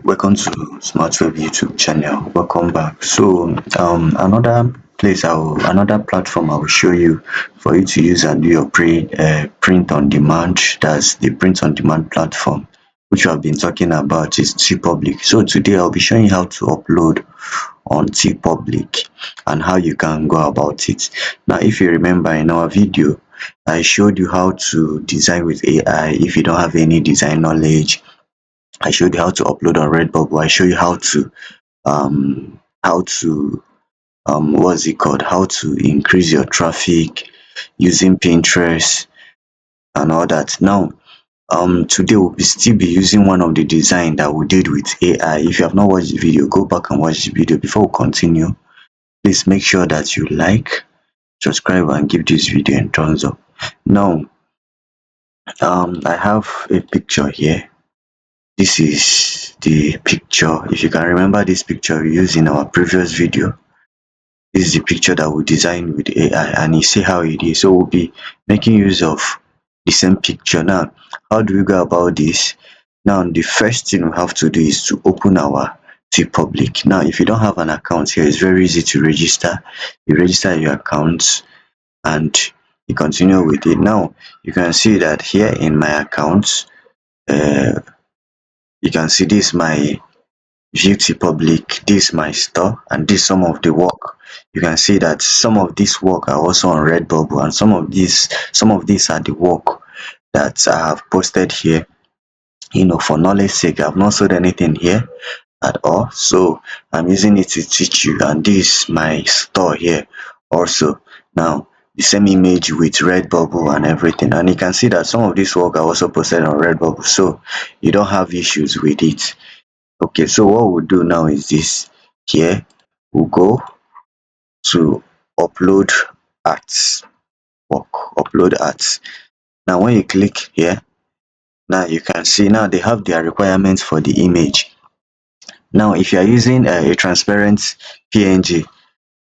Welcome to Smart Web YouTube channel. Welcome back. So another another platform I will show you for you to use and do your print on demand. That's the print on demand platform which we have been talking about is TeePublic. So today I'll be showing you how to upload on TeePublic and how you can go about it. Now, if you remember in our video, I showed you how to design with AI if you don't have any design knowledge. I showed you how to upload on Redbubble. I show you how to what's it called? How to increase your traffic using Pinterest and all that. Now, today still be using one of the design that we did with AI. If you have not watched the video, go back and watch the video. Before we continue, please make sure that you like, subscribe, and give this video a thumbs up. Now, I have a picture here. This is the picture. If you can remember this picture we used in our previous video, this is the picture that we designed with AI, and you see how it is. So we'll be making use of the same picture. Now, how do we go about this? Now, the first thing we have to do is to open our TeePublic. Now, if you don't have an account here, it's very easy to register. You register your account and you continue with it. Now, you can see that here in my account, you can see this my view TeePublic, this my store, and this some of the work. You can see that some of this work are also on Redbubble, and some of these are the work that I have posted here. For knowledge sake, I've not sold anything here at all, so I'm using it to teach you. And this my store here also. Now, the same image with Redbubble and everything, and you can see that some of this work are also posted on Redbubble, so you don't have issues with it. Okay, so what we'll do now is this. Here we'll go to upload arts work, upload arts. Now, when you click here, now you can see now they have their requirements for the image. Now, if you are using a transparent PNG,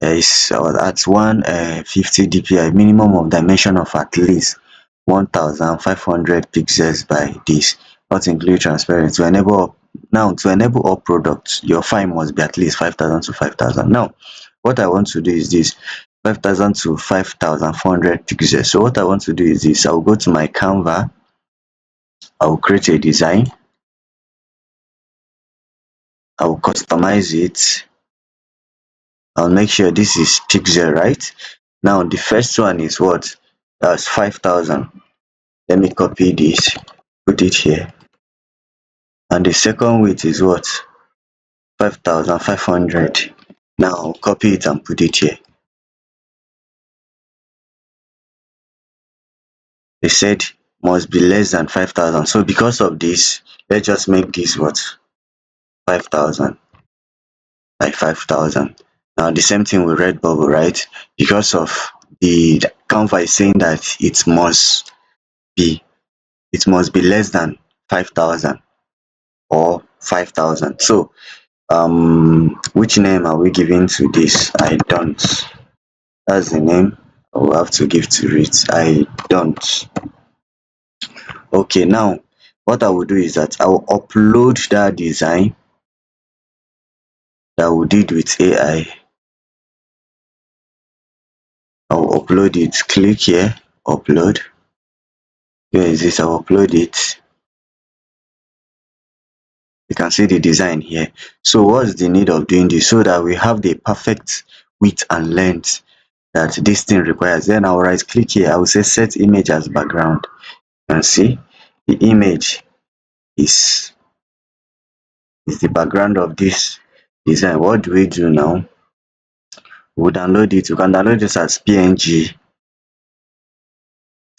is at 150 dpi, minimum of dimension of at least 1500 pixels by this, not include transparent. To enable all products, your file must be at least 5000 to 5000. Now, what I want to do is this: 5000 to 5400 pixels. So what I want to do is this: I'll go to my Canva, I'll create a design, I'll customize it, I'll make sure this is pixel, right? Now, the first one is what? That's 5000. Let me copy this, put it here. And the second width is what? 5500. Now copy it and put it here. They said must be less than 5000. So because of this, let's just make this what? 5000, like 5000. Now the same thing with Redbubble, right? Because of the Canva is saying that be it must be less than 5000 or 5000. So which name are we giving to this? I don't. That's the name I will have to give to it. I don't. Okay, now what I will do is that I will upload that design that we did with AI. I will upload it. Click here, upload. Where is this? I'll upload it. You can see the design here. So what's the need of doing this? So that we have the perfect width and length that this thing requires. Then I'll right click here. I will say set image as background. You can see the image is the background of this design. What do we do now? We'll download it. You can download this as PNG.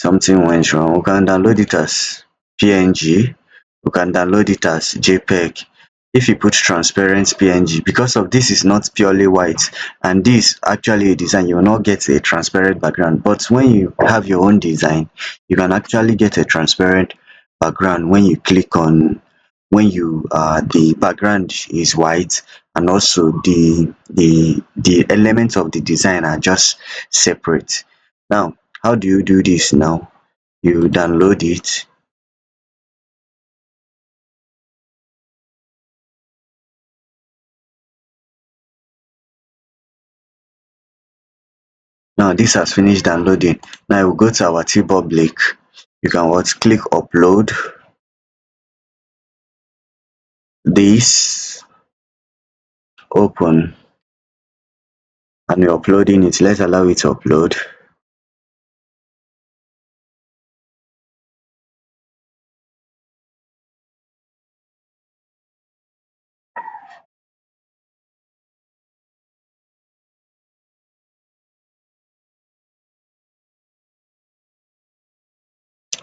Something went wrong. We can download it as PNG. We can download it as JPEG. If you put transparent PNG, because of this is not purely white, and this actually a design, you will not get a transparent background. But when you have your own design, you can actually get a transparent background when you click on, when you the background is white, and also the elements of the design are just separate. Now, how do you do this? Now you download it. Now this has finished downloading. Now we'll go to our TeePublic. You can what? Click upload this, open, and you're uploading it. Let's allow it to upload.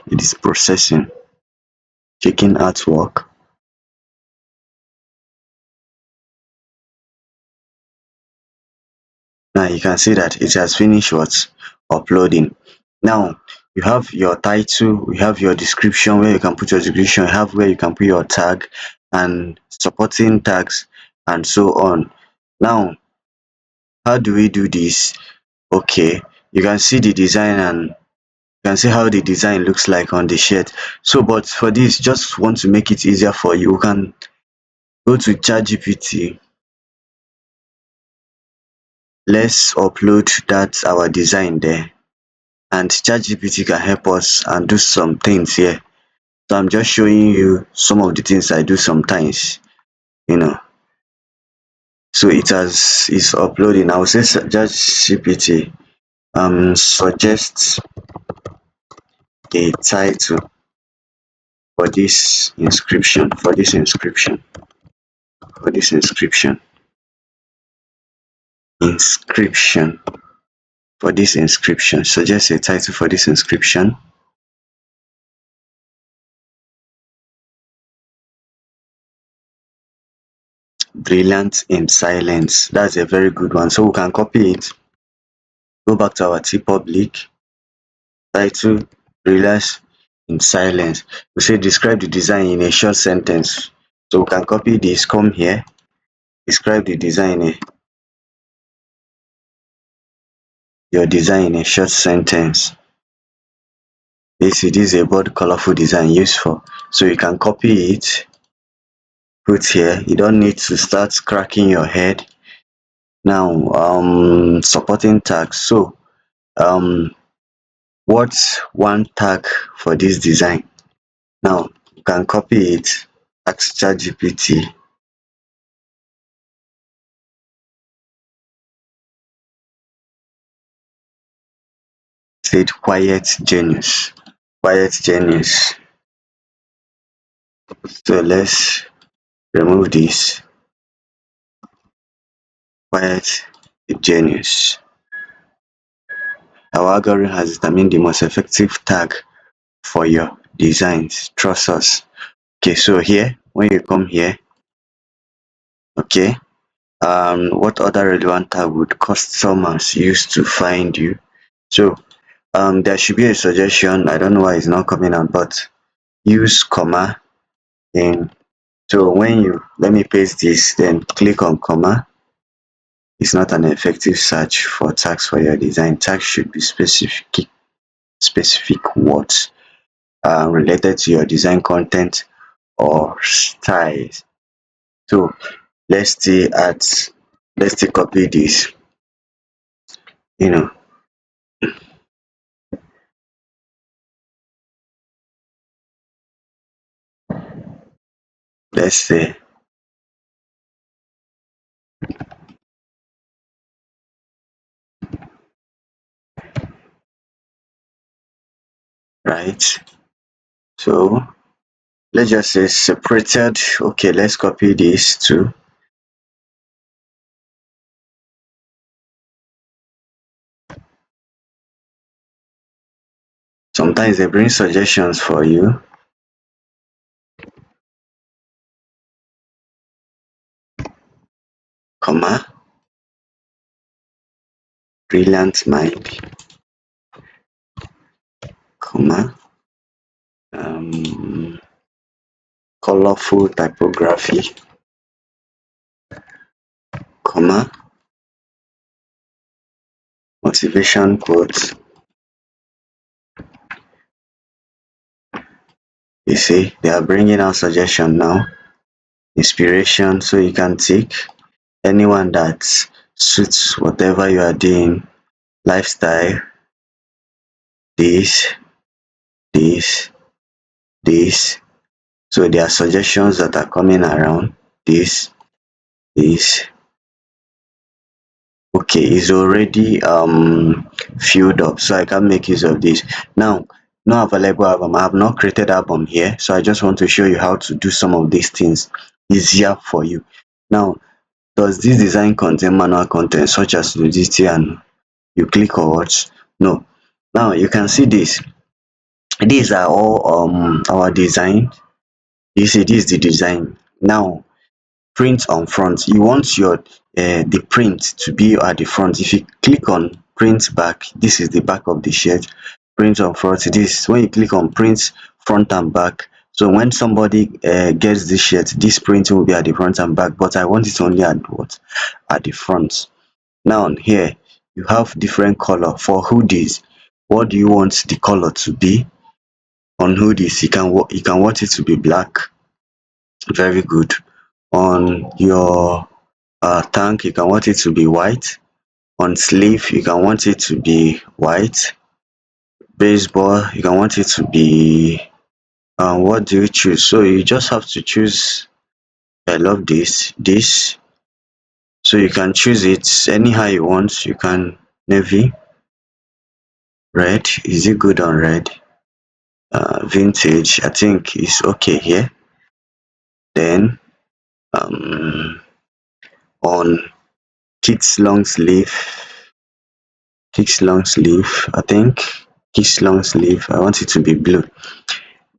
It is processing, checking artwork. Now you can see that it has finished what? Uploading. Now you have your title, you have your description where you can put your description, you have where you can put your tag and supporting tags and so on. Now how do we do this? Okay, you can see the design and you can see how the design looks like on the shirt. So but for this, just want to make it easier for you, you can go to ChatGPT. Let's upload that our design there, and ChatGPT can help us and do some things here. So I'm just showing you some of the things I do sometimes, you know. So it's uploading. I will say ChatGPT suggest a title for this inscription, inscription for this inscription. Suggest a title for this inscription. Brilliant in silence. That's a very good one. So we can copy it. Go back to our TeePublic. Title: Brilliant in silence. We say describe the design in a short sentence. So we can copy this, come here, describe the design, your design in a short sentence. This is a bold, colorful design used for. So you can copy it, put here. You don't need to start cracking your head. Now, supporting tags. So, what's one tag for this design? Now, you can copy it, ask ChatGPT. Said quiet genius. Quiet genius. So let's remove this. Quiet genius. Our algorithm has determined the most effective tag for your designs. Trust us. Okay, so here, when you come here, okay, what other relevant tag would customers use to find you? So there should be a suggestion. I don't know why it's not coming out, but use comma in. So when you, let me paste this, then click on comma. It's not an effective search for tags for your design. Tags should be specific words related to your design content or styles. So let's still add, let's still copy this, you know. Let's say, right? So let's just say separated. Okay, let's copy this too. Sometimes they bring suggestions for you. Comma, brilliant mind, comma, um, colorful typography, comma, motivation quotes. You see, they are bringing out suggestion now. Inspiration, so you can take anyone that suits whatever you are doing. lifestyle, this, this, this. So there are suggestions that are coming around. This okay is already filled up, so I can make use of this. Now, no available album. I have not created album here, so I just want to show you how to do some of these things easier for you. Now, does this design contain manual content such as nudity, and you click on what? No. Now you can see this. These are all our design. You see, this is the design. Now, print on front, you want your the print to be at the front. If you click on print back, this is the back of the shirt. Print on front, this when you click on print front and back, so when somebody gets this shirt, this print will be at the front and back, but I want it only at what? At the front. Now here you have different color for hoodies. What do you want the color to be? On hoodies, you can want it to be black. Very good. On your tank, you can want it to be white. On sleeve, you can want it to be white. Baseball, you can want it to be what do you choose? So you just have to choose. I love this, so you can choose it anyhow you want. You can navy, red. Is it good on red? Vintage, I think is okay here. Then on kids long sleeve, I think kids long sleeve, I want it to be blue.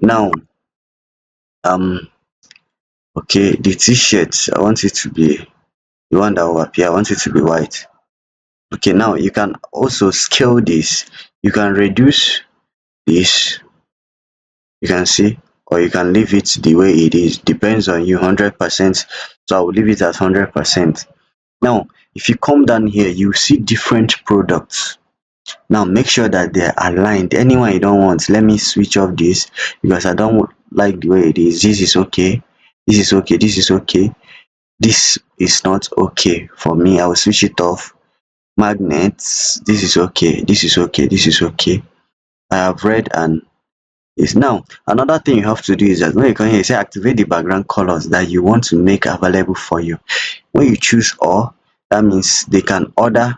Now um okay, the t-shirt, I want it to be the one that will appear, I want it to be white. Okay, now you can also scale this. You can reduce this, you can see, or you can leave it the way it is, depends on you. 100%, so I will leave it at 100%. Now if you come down here, you see different products. Now make sure that they're aligned. Anyone you don't want, let me switch off this because I don't like the way it is. This is okay, this is okay, this is okay, this is not okay for me. I will switch it off. Magnets, this is okay, this is okay, this is okay. I have read and is now another thing you have to do is that when you come here, you say activate the background colors that you want to make available for you. When you choose all, that means they can order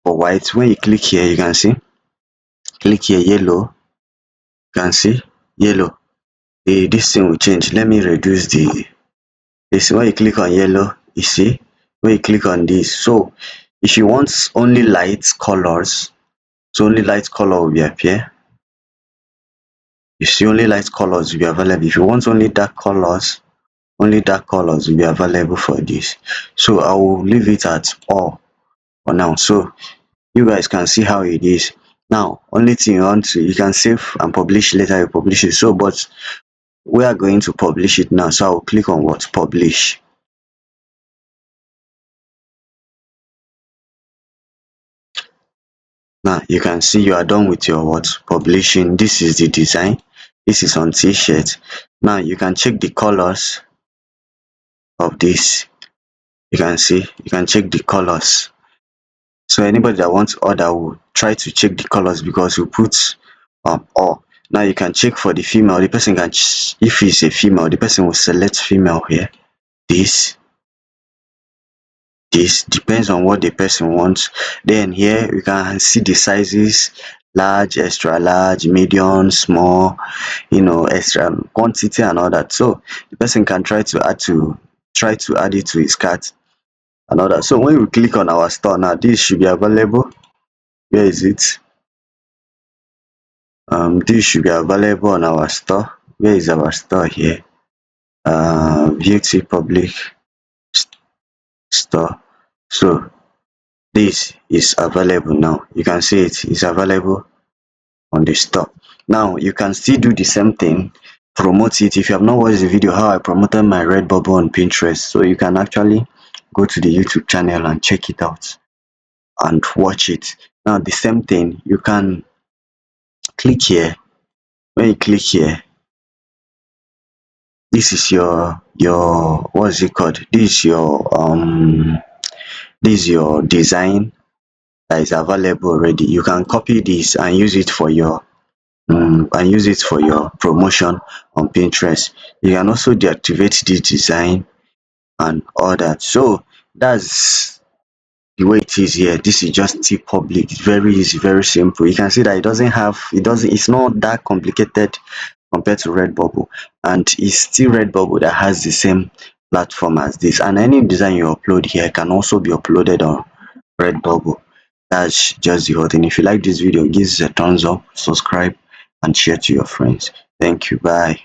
for white. When you click here, you can see, click here, yellow, you can see yellow, the this thing will change. Let me reduce the this. When you click on yellow, you see, when you click on this, so if you want only light colors, so only light color will be appear. You see, only light colors will be available. If you want only dark colors, only dark colors will be available for this. So I will leave it at all for now, so you guys can see how it is. Now only thing you want to, you can save and publish later, you publish it. So but we are going to publish it now, so I will click on what? Publish. Now you can see you are done with your what? Publishing. This is the design, this is on t-shirt. Now you can check the colors of this. You can see, you can check the colors. So anybody that wants to order will try to check the colors because we put all. Now you can check for the female. The person can if it's a female, the person will select female here. This depends on what the person wants. Then here you can see the sizes: large, extra large, medium, small, extra quantity and all that. So the person can try to add it to his cart and all that. So when we click on our store now, this should be available. Where is it? This should be available on our store. Where is our store here? View TeePublic store. So this is available now. You can see it is available on the store. Now you can still do the same thing, promote it. If you have not watched the video how I promoted my Redbubble on Pinterest, so you can actually go to the YouTube channel and check it out and watch it. Now the same thing, you can click here. When you click here, this is your what's it called? This is your design. that is available already. You can copy this and use it for your promotion on Pinterest. You can also deactivate this design and all that. So that's the way it is here. This is just TeePublic. It's very easy, very simple. You can see that it's not that complicated compared to Redbubble, and it's still Redbubble that has the same platform as this, and any design you upload here can also be uploaded on Redbubble. That's just the whole thing. If you like this video, give us a thumbs up, subscribe, and share to your friends. Thank you. Bye.